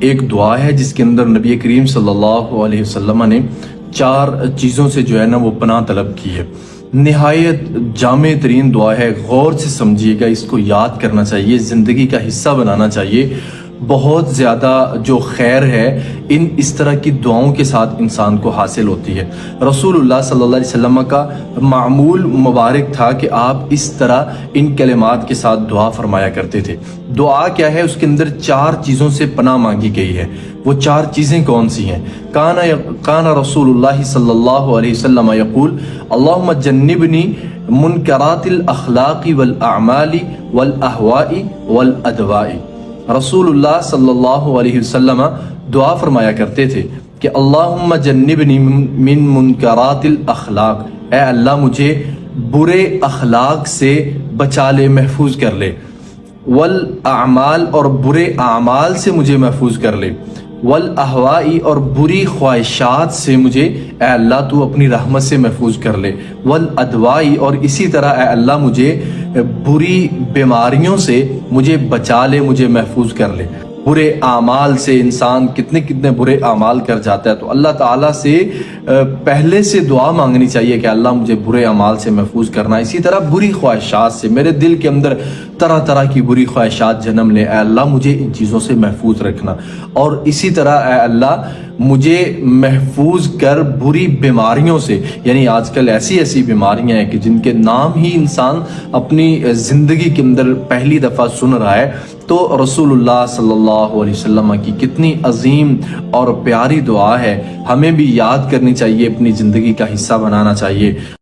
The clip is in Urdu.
ایک دعا ہے جس کے اندر نبی کریم صلی اللہ علیہ وسلم نے 4 چیزوں سے جو ہے نا وہ پناہ طلب کی ہے۔ نہایت جامع ترین دعا ہے، غور سے سمجھیے گا، اس کو یاد کرنا چاہیے، زندگی کا حصہ بنانا چاہیے۔ بہت زیادہ جو خیر ہے اس طرح کی دعاؤں کے ساتھ انسان کو حاصل ہوتی ہے۔ رسول اللہ صلی اللہ علیہ وسلم کا معمول مبارک تھا کہ آپ اس طرح ان کلمات کے ساتھ دعا فرمایا کرتے تھے۔ دعا کیا ہے؟ اس کے اندر 4 چیزوں سے پناہ مانگی گئی ہے۔ وہ 4 چیزیں کون سی ہیں؟ کان رسول اللہ صلی اللہ علیہ وسلم یقول اللہم جنبنی منکرات الاخلاق والاعمال والاہواء والادواء۔ رسول اللہ صلی اللہ علیہ وسلم دعا فرمایا کرتے تھے کہ اللہم جنبنی من منکرات الاخلاق، اے اللہ مجھے برے اخلاق سے بچا لے، محفوظ کر لے، والاعمال اور برے اعمال سے مجھے محفوظ کر لے، والاہواء اور بری خواہشات سے مجھے اے اللہ تو اپنی رحمت سے محفوظ کر لے، والادواء اور اسی طرح اے اللہ مجھے بری بیماریوں سے مجھے بچا لے، مجھے محفوظ کر لے۔ برے اعمال سے انسان کتنے برے اعمال کر جاتا ہے، تو اللہ تعالیٰ سے پہلے سے دعا مانگنی چاہیے کہ اللہ مجھے برے اعمال سے محفوظ کرنا۔ اسی طرح بری خواہشات سے، میرے دل کے اندر طرح طرح کی بری خواہشات جنم لے، اے اللہ مجھے ان چیزوں سے محفوظ رکھنا۔ اور اسی طرح اے اللہ مجھے محفوظ کر بری بیماریوں سے، یعنی آج کل ایسی بیماریاں ہیں کہ جن کے نام ہی انسان اپنی زندگی کے اندر پہلی دفعہ سن رہا ہے، تو رسول اللہ صلی اللہ علیہ وسلم کی کتنی عظیم اور پیاری دعا ہے، ہمیں بھی یاد کرنی چاہیے، اپنی زندگی کا حصہ بنانا چاہیے۔